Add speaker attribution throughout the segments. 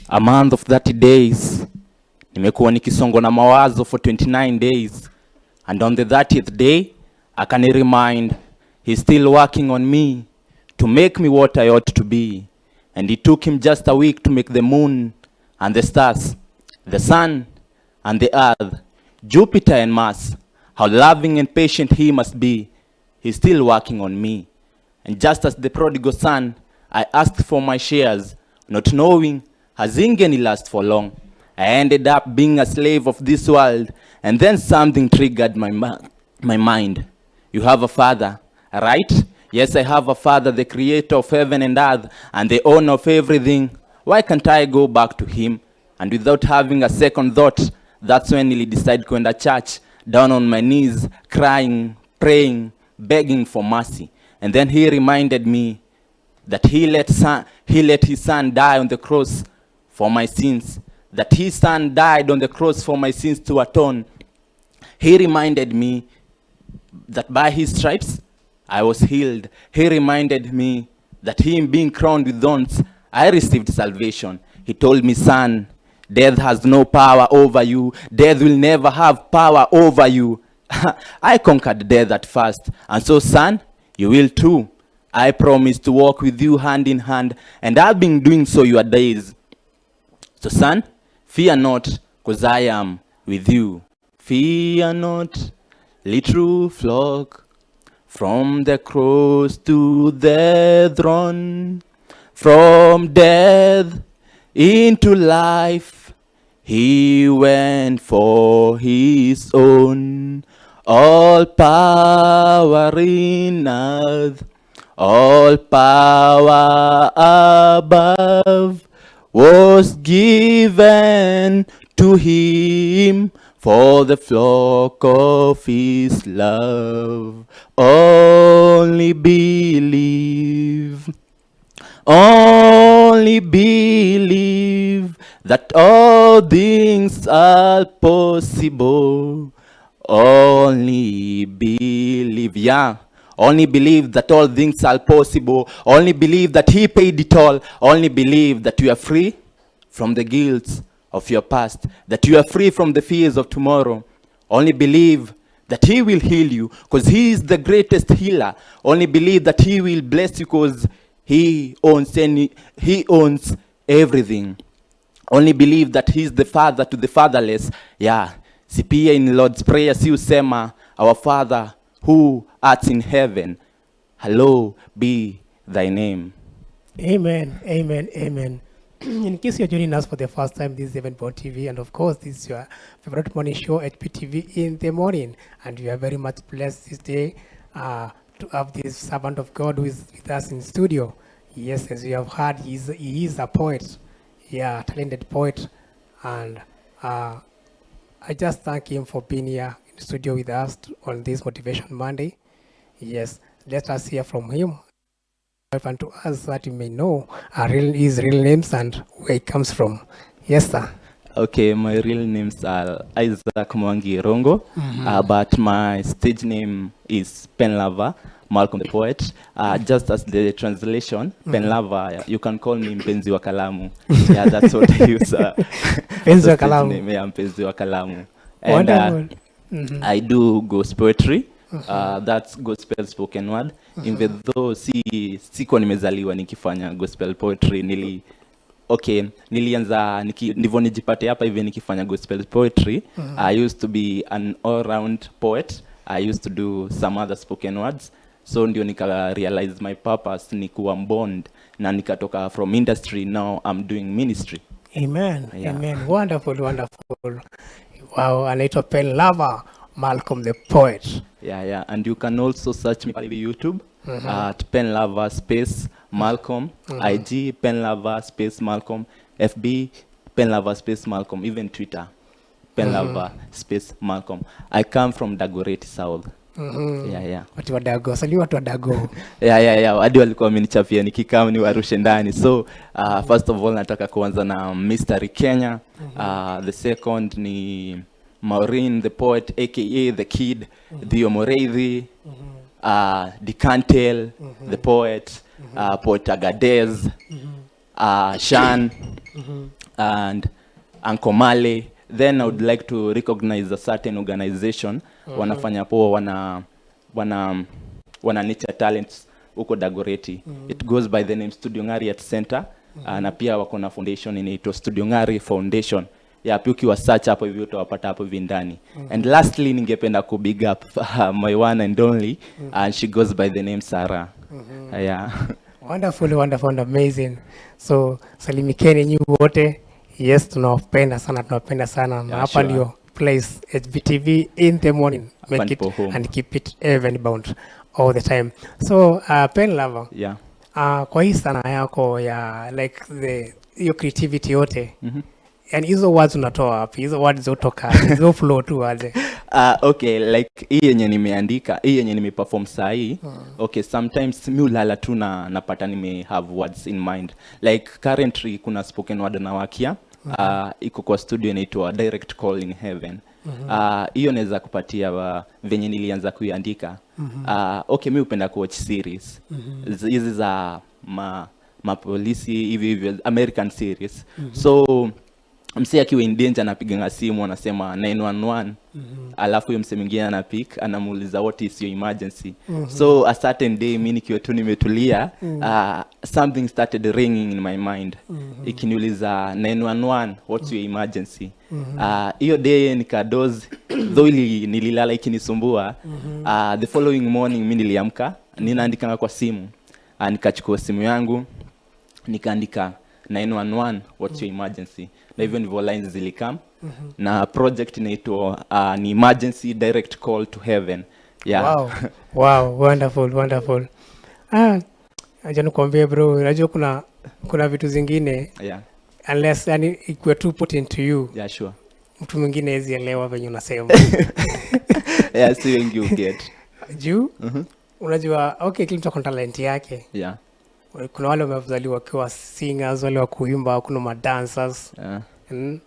Speaker 1: A month of 30 days. Nimekuwa nikisongo na mawazo for 29 days. And on the 30th day, I can remind he's still working on me to make me what I ought to be. And it took him just a week to make the moon and the stars, the sun and the earth, Jupiter and Mars. How loving and patient he must be. He's still working on me. And just as the prodigal son, I asked for my shares, not knowing hazingeni last for long. I ended up being a slave of this world, and then something triggered my mind. You have a father, right? Yes, I have a father, the creator of heaven and earth, and the owner of everything. Why can't I go back to him? And without having a second thought, that's when I decided to go to church, down on my knees, crying, praying, begging for mercy. And then he reminded me that he let his son die on the cross for my sins. That his son died on the cross for my sins to atone. He reminded me that by his stripes, I was healed. He reminded me that him being crowned with thorns, I received salvation. He told me, son, death has no power over you. Death will never have power over you. I conquered death at first. And so, son, you will too. I promise to walk with you hand in hand, and I've been doing so your days. So, son, fear not, because I am with you. Fear not, little flock, from the cross to the throne, from death into life, he went for his own. All power in earth, all power above, was given to him for the flock of his love. Only believe that all things are possible. Only believe, yeah. Only believe that all things are possible. Only believe that he paid it all. Only believe that you are free from the guilt of your past. That you are free from the fears of tomorrow. Only believe that he will heal you because he is the greatest healer. Only believe that he will bless you because he owns everything. Only believe that he is the father to the fatherless. Yeah. Sipia in Lord's Prayer, si usema, our Father who art in heaven, hallowed be thy name.
Speaker 2: Amen, amen, amen. In case you're joining us for the first time, this is HBTV, and of course, this is your favorite morning show, HBTV in the morning. And we are very much blessed this day to have this servant of God who is with us in studio. Yes, as we have heard, he is a poet, yeah, talented poet, and I just thank him for being here in the studio with us on this Motivation Monday. Yes, let us hear from him. And to us that you may know his real names and where he comes from. Yes, sir.
Speaker 1: Okay, my real names are Isaac Mwangi Rongo, but my stage name is Penlover, Malcom the poet. Just as the translation, Penlover, you can call me Mpenzi wa Kalamu. Yeah, that's what I use.
Speaker 2: Mpenzi wa Kalamu.
Speaker 1: Yeah, Mpenzi wa Kalamu. And I do ghost poetry. That's gospel spoken word. Even though siko nimezaliwa nikifanya gospel poetry, nilianza ndivyo nijipate hapa hivi nikifanya gospel poetry. I used to be an all-round poet. I used to do some other spoken words. So ndio nika realize my purpose ni kuwa bond na nikatoka from industry. Now I'm doing ministry.
Speaker 2: Amen. Yeah. Amen. Wonderful, wonderful. Wow, anaitwa Penlover, Malcom the poet.
Speaker 1: Yeah. And you can also search me on YouTube at Penlover space Malcom, IG Penlover space Malcom, FB Penlover space Malcom, even Twitter Penlover space Malcom. I come from Dagoretti South. Yeah.
Speaker 2: Watu wa Dago, sali watu wa Dago.
Speaker 1: Yeah. Hadi walikuwa wamenichapia nikikam ni warushe ndani. So first of all nataka kuanza na Mystery Kenya. The second ni Maureen the poet, aka the kid, Dio Moreithi, Decantel, the poet, Poet Agadez, Shan, and Uncle Male. Then I would like to recognize a certain organization wanafanya poa, wana nature talents huko Dagoretti. It goes by the name Studio Ngari at Center. Na pia wako na foundation inaitwa Studio Ngari Foundation. Ya pia ukiwa search hapo hivi utawapata hapo vindani. And lastly ningependa ku big up my one and only, and she goes by the name Sarah. Yeah.
Speaker 2: Wonderful, wonderful and amazing. So salimikeni nyi wote. Yes, tunawapenda sana na hapa ndio place HBTV in the morning. Make it and keep it even bound all the time. So Penlover,
Speaker 1: yeah.
Speaker 2: Kwa hii sana yako ya like your creativity yote, and hizo words unatoa wapi? Hizo words zotoka hizo flow tu aje?
Speaker 1: Okay, like hii yenye nimeandika, hii yenye nimeperform saa hii. Okay, sometimes mi ulala tu na napata nime have words in mind. Like currently kuna spoken word na wakia. Iko kwa studio inaitwa Direct Call in Heaven. Hiyo naweza kupatia venye nilianza kuiandika. Okay, mi upenda kuwatch series. Hizi za mapolisi hivi American series. So msee akiwa in danger anapiga simu anasema 911. Alafu yule msee mwingine anapick anamuuliza what is your emergency. So a certain day mimi nikiwa tu nimetulia, something started ringing in my mind. Ikiniuliza 911 what's your emergency. Hiyo day nikadoze, though nililala ikinisumbua. The following morning mimi niliamka, ninaandika kwa simu. Nikachukua simu yangu nikaandika 911 what's your emergency. Na hivyo ndivyo lines zilikam. Na project inaitwa ni Emergency Direct Call to Heaven. Yeah.
Speaker 2: Wow, wonderful. Acha nikwambie bro, unajua kuna vitu zingine.
Speaker 1: Yeah.
Speaker 2: Unless yani ikuwe too put into you.
Speaker 1: Yeah, sure.
Speaker 2: Mtu mwingine hezi elewa venye unasema.
Speaker 1: Yeah, si wengi uget.
Speaker 2: Juu? Unajua, okay, kila mtu akona talent yake.
Speaker 1: Yeah.
Speaker 2: Kuna wale wamezaliwa wakiwa singers, wale wa kuimba, kuna ma dancers.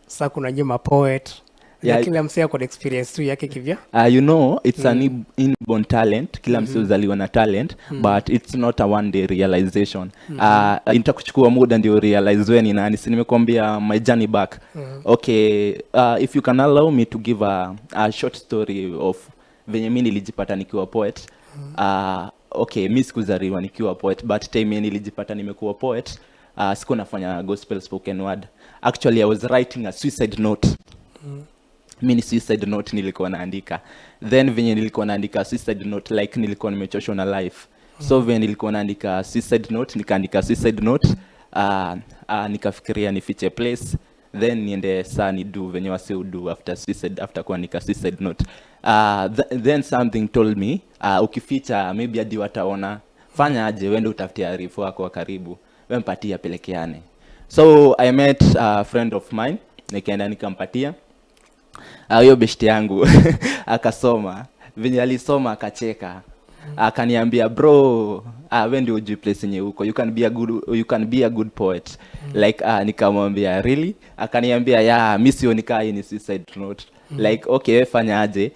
Speaker 2: Sasa kuna nyuma poet. Yeah. Kila msee ako na experience tu yake kivya.
Speaker 1: You know, it's an inborn talent. Kila msee uzaliwa na talent, but it's not a one day realization. Nitakuchukua muda ndio realize wewe ni nani. Si nimekuambia my journey back. Okay, if you can allow me to give a short story of venye mimi nilijipata nikiwa poet. Okay, mimi sikuzaliwa nikiwa poet, but time nilijipata nimekuwa poet. Sikuwa nafanya gospel spoken word. Actually I was writing a suicide note. Mini suicide note nilikuwa naandika. Then venye nilikuwa naandika suicide note, like nilikuwa nimechoshwa na life. So venye nilikuwa naandika suicide note, nikaandika suicide note. Nikafikiria nifiche place. Then niende saa ni do venye wase udo after kuandika suicide note. Then something told me, ukificha maybe hadi wataona. Fanya aje wende utafutie arifu wako wa karibu. Wewe mpatia pelekeane. So I met a friend of mine. Nikaenda nikampatia. Hiyo beshte yangu akasoma. Venye alisoma akacheka. Akaniambia bro, wewe ndio ujui place yenye uko. You can be a good poet. Like nikamwambia really? Akaniambia yeah, mimi sioni kaa hii ni suicide note. Like okay, fanya aje.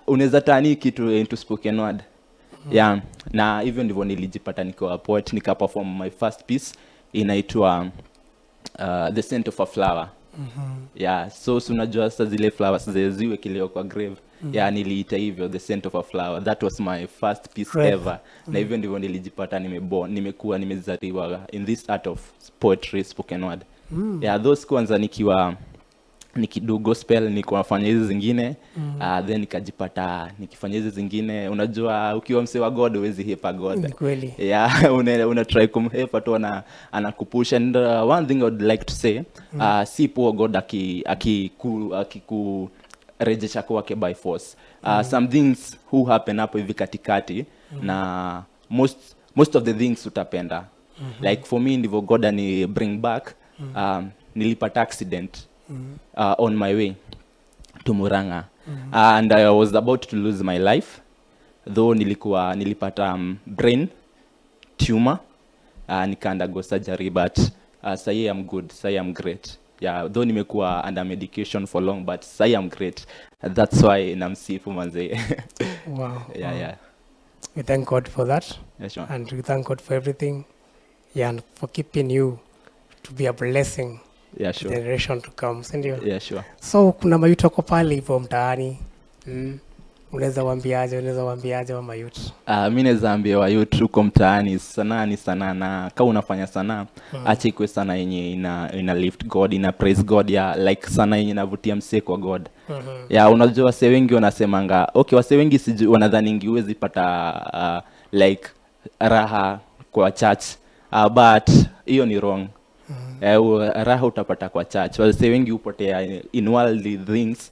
Speaker 1: Unaweza tani kitu into spoken word. Yeah, na hivyo ndivyo nilijipata nikiwa poet, nika-perform my first piece inaitwa The Scent of a Flower. Yeah, so unajua sasa zile flowers ziwe kileo kwa grave. Yeah, niliita hivyo The Scent of a Flower. That was my first piece ever. Na hivyo ndivyo nilijipata nimekuwa nimezaliwa in this art of poetry spoken word. Yeah, those kwanza nikidu gospel nilikuwa nafanya hizi zingine. Then nikajipata nikifanya hizi zingine. Unajua ukiwa msee wa God huwezi hepa God.
Speaker 2: Kweli.
Speaker 1: Yeah, una try kumhepa tu anakupush. And one thing I would like to say, si poor God akiku kwake by force. Some things who happen hapo hivi katikati na most of the things utapenda. Like for me ndivyo God ani bring back. Nilipata accident on my way to Muranga. And I was about to lose my life, though nilipata brain tumor. Nikaundergo surgery, but say I'm good, say I'm great. Yeah, though nimekuwa under medication for long, but say I'm great. That's why namsifu manze.
Speaker 2: Wow.
Speaker 1: Yeah.
Speaker 2: We thank God for that.
Speaker 1: Yeah, sure.
Speaker 2: And we thank God for everything. Yeah, and for keeping you to be a blessing
Speaker 1: Yeah, sure.
Speaker 2: generation to come, si ndio?
Speaker 1: Yeah, sure.
Speaker 2: So kuna mayuth wako pale hivyo mtaani. Unaweza waambiaje wa mayuth?
Speaker 1: Mi naweza ambia wa youth huko mtaani, sanaa ni sanaa, na kama unafanya sanaa acha ikuwe sana yenye ina lift God, ina praise God, ya like sana yenye inavutia msee kwa God. Ya unajua wase wengi wanasemanga, okay, wase wengi sijui wanadhani huwezi pata like raha kwa church, but hiyo ni wrong. Raha utapata kwa church. Wase wengi upotea in worldly things,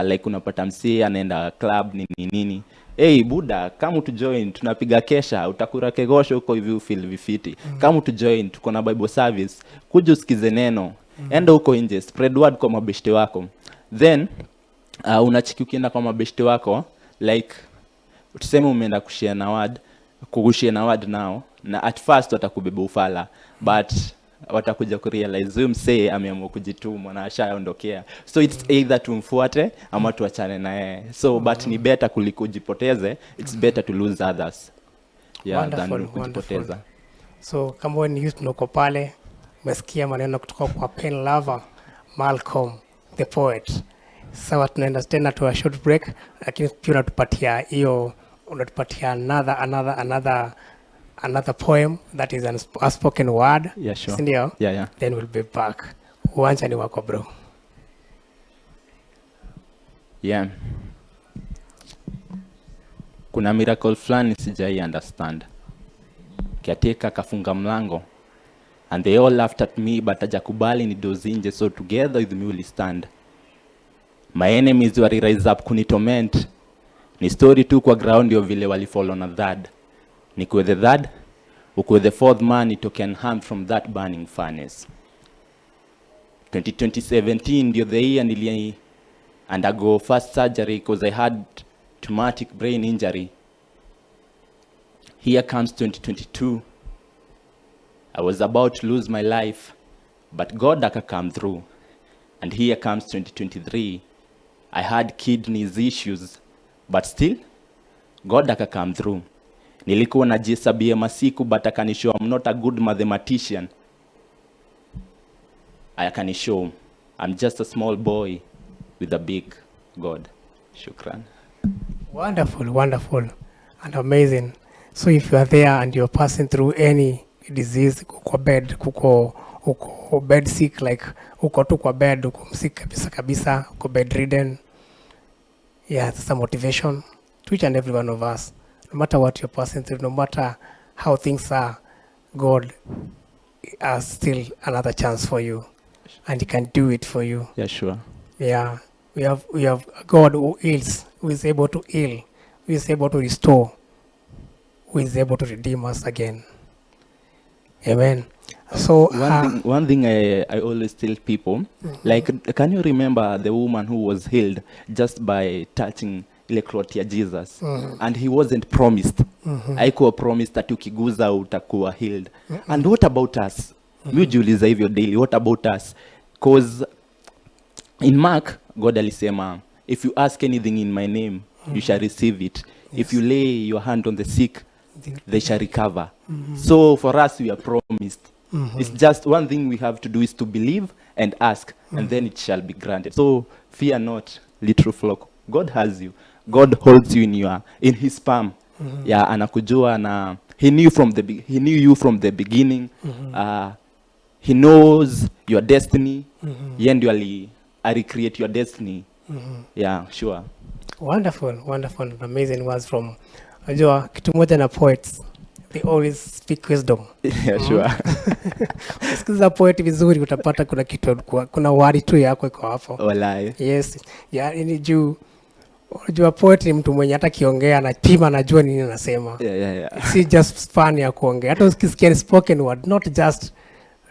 Speaker 1: like unapata msee anaenda club nini. Hey buda, kama tu join tunapiga kesha, utakura kegosho huko hivi feel vifiti. Kama tu join tuko na Bible service, kuja usikize neno. Enda huko nje, spread word kwa mabeshte wako. Then unachiki ukienda kwa mabeshte wako, like tuseme umeenda kushare na word nao, na at first watakubeba ufala, but watakuja kurealize huyu msee ameamua kujituma na ashaondokea. So it's either tumfuate ama tuachane na yeye. So but ni better kuliko ujipoteze, it's better to lose others, yeah, than kujipoteza.
Speaker 2: So kama wewe ni youth noko pale, umesikia maneno kutoka kwa Penlover, Malcom the poet. Sawa, tunaenda tena to a short break, lakini pia unatupatia another poem that is a spoken word.
Speaker 1: Yeah, sure.
Speaker 2: Sindio?
Speaker 1: Yeah.
Speaker 2: Then we'll be back. Uwanja ni wako bro.
Speaker 1: Yeah. Kuna miracle fulani sijai understand. Kiateka kafunga mlango, and they all laughed at me, but hajakubali ni dozinje, so together with me will stand. My enemies were rise up kunitorment. Ni story tu kwa ground yo vile walifall on a third. Nikuwe the third, ukuwe the fourth man, itoke unharmed from that burning furnace. 2017 ndio the year nili undergo first surgery because I had traumatic brain injury. Here comes 2022. I was about to lose my life, but God come through. And here comes 2023. I had kidneys issues, but still God come through. Nilikuwa najisabia masiku, but akanishow I'm not a good mathematician. Akanishow I'm just a small boy with a big God. Shukran.
Speaker 2: Wonderful and amazing. So if you are there and you're passing through any disease, uko bed sick, like uko tu kwa bed, uko sick kabisa, uko bedridden, yeah, that's a motivation to each and every one of us. No matter what you're passing through, no matter how things are, God has still another chance for you, and He can do it for you.
Speaker 1: Yeah, sure.
Speaker 2: Yeah, we have God who heals, who is able to heal, who is able to restore, who is able to redeem us again. Amen. So
Speaker 1: one thing I always tell people, like, can you remember the woman who was healed just by touching ile cloth ya Jesus? And he wasn't promised. Haikuwa promised that ukiguza utakuwa healed. And what about us? Mi hujiuliza hivyo daily, what about us? Because in Mark, God alisema, if you ask anything in my name, you shall receive it. Yes. If you lay your hand on the sick, they shall recover. So for us, we are promised. It's just one thing we have to do is to believe and ask, and then it shall be granted. So fear not, little flock. God has you. God holds you in His palm. Yeah, anakujua na He knew you from the beginning. He knows your destiny. Yeye ndio recreate your destiny. Yeah, sure.
Speaker 2: Wonderful, amazing words from unajua kitu moja na poets, they always speak wisdom.
Speaker 1: Yeah, sure.
Speaker 2: Usikiza poet vizuri utapata kuna kitu, kuna wari tu yako iko hapo.
Speaker 1: Walai.
Speaker 2: Yes. Yeah, ni unajua poet ni mtu mwenye hata kiongea anapima, anajua nini anasema.
Speaker 1: Yeah.
Speaker 2: Si just fun ya kuongea. Hata ukisikia spoken word, not just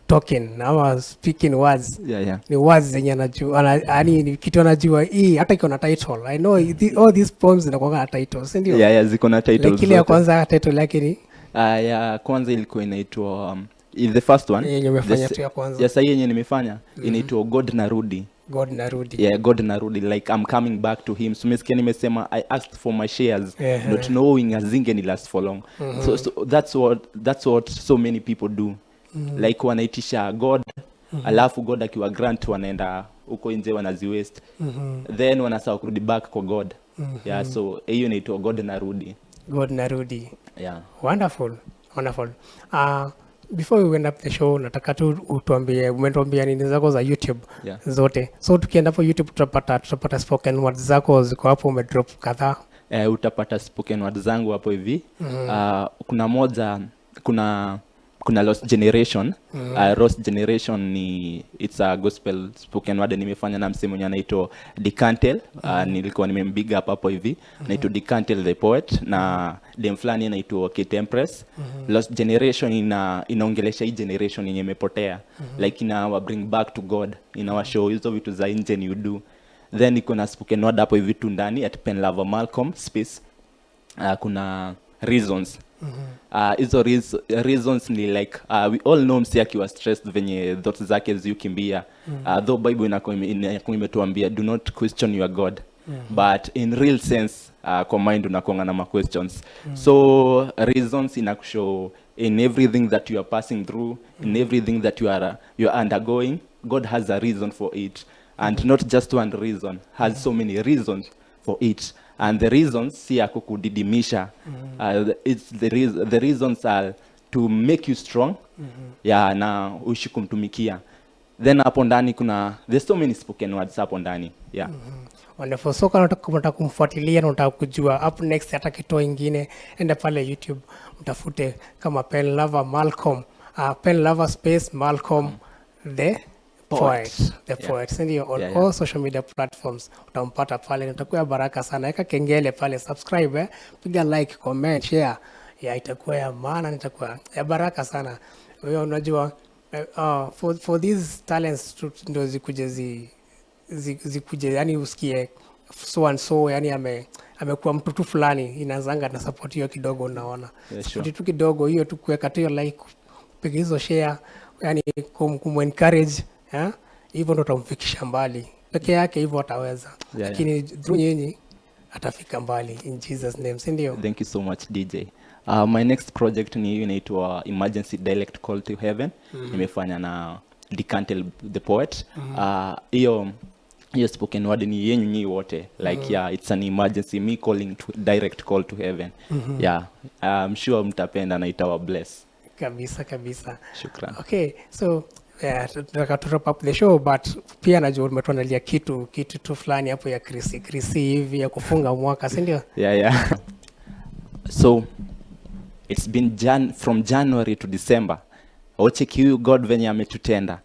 Speaker 2: talking ama speaking words.
Speaker 1: Yeah.
Speaker 2: Ni words zenye anajua, yani ni kitu anajua hii hata iko na title. I know all these poems zinakuwa na titles, si ndio?
Speaker 1: Yeah, ziko na titles.
Speaker 2: Like ile ya kwanza title yake ni
Speaker 1: ya kwanza ilikuwa inaitwa the first one.
Speaker 2: Yenye nimefanya tu ya kwanza.
Speaker 1: Yes, yenye nimefanya inaitwa God Narudi. Yeah, God Narudi, like I'm coming back to Him. So umesikia nimesema I asked for my shares, not knowing azingeni last for long. So that's what so many people do. Like wanaitisha God alafu God akiwa grant wanaenda huko nje wanaziwaste, then wanasahau kurudi back kwa God. Yeah, so hiyo inaitwa God narudi.
Speaker 2: God narudi.
Speaker 1: Yeah.
Speaker 2: Wonderful. Before we went up the show, nataka tu umetuambia nini zako za YouTube zote. So tukienda hapo YouTube tutapata spoken words zako ziko hapo, umedrop kadhaa.
Speaker 1: Utapata spoken words zangu hapo hivi. Kuna moja, kuna Lost Generation. Lost Generation ni it's a gospel spoken word nimefanya na msemo anaitwa Decantel. Nilikuwa nimembiga hapo hivi. Naitwa Decantel the poet na dem fulani anaitwa Kate Empress. Lost Generation inaongelesha hii generation yenye imepotea. Like ina bring back to God. Ina show hizo vitu za nje ni do. Then iko na spoken word hapo hivi tu ndani at Penlover Malcom space. Kuna reasons. Hizo reasons ni like we all know msi akiwa stressed venye thoughts zake ziukimbia. Though Bible inakuwa imetuambia do not question your God. But in real sense kwa mind unakuanga na questions. So reasons inakushow in everything that you are passing through, in everything that you are undergoing, God has a reason for it. And not just one reason, has so many reasons for it. And the reasons si ya kukudidimisha. It's the reasons are to make you strong. Yeah, na uishi kumtumikia. Then hapo ndani there's so many spoken words hapo ndani. Yeah.
Speaker 2: Wonderful. So kama unataka kumfuatilia na unataka kujua up next hata kitoa ingine, enda pale YouTube mtafute kama Penlover Malcom, Penlover space Malcom the poet. The poet. Ndio on all social media platforms utampata pale, utakuwa baraka sana. Weka kengele pale, subscribe, piga like, comment, share. Itakuwa ya maana, itakuwa ya baraka sana. Wewe unajua for these talents ndio zikuje yani usikie so and so yani amekuwa mtu tu fulani inazanga na support hiyo kidogo, unaona. Support tu kidogo hiyo tu, kuweka tu like, piga hizo share, yani kumencourage hivyo ndo utamfikisha mbali. Peke yake hivyo ataweza, lakini through nyinyi atafika mbali in Jesus name, si ndio?
Speaker 1: Thank you so much DJ. My next project ni inaitwa Emergency Direct Call to Heaven. Nimefanya na Decantel the poet. Hiyo spoken word ni yenyu nyi wote, like it's an emergency, me calling to direct call to heaven. I'm sure mtapenda na itawa bless
Speaker 2: kabisa.
Speaker 1: Shukran.
Speaker 2: Okay, so tunataka to wrap up the show, but pia najua umetuandalia kitu tu fulani hapo ya Krisi hivi ya kufunga mwaka, si ndio?
Speaker 1: So it's been from January to December. Ocheki huyu God venye ametutenda.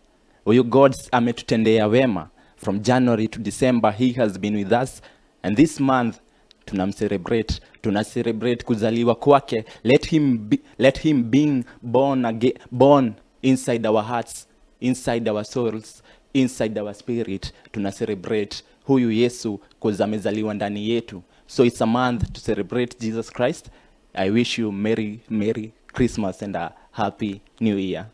Speaker 1: Huyu God ametutendea wema. From January to December he has been with us, and this month tuna celebrate kuzaliwa kwake. Let him being born inside our hearts, inside our souls, inside our spirit. Tuna celebrate huyu Yesu cause amezaliwa ndani yetu. So it's a month to celebrate Jesus Christ. I wish you Merry Christmas and a Happy New Year.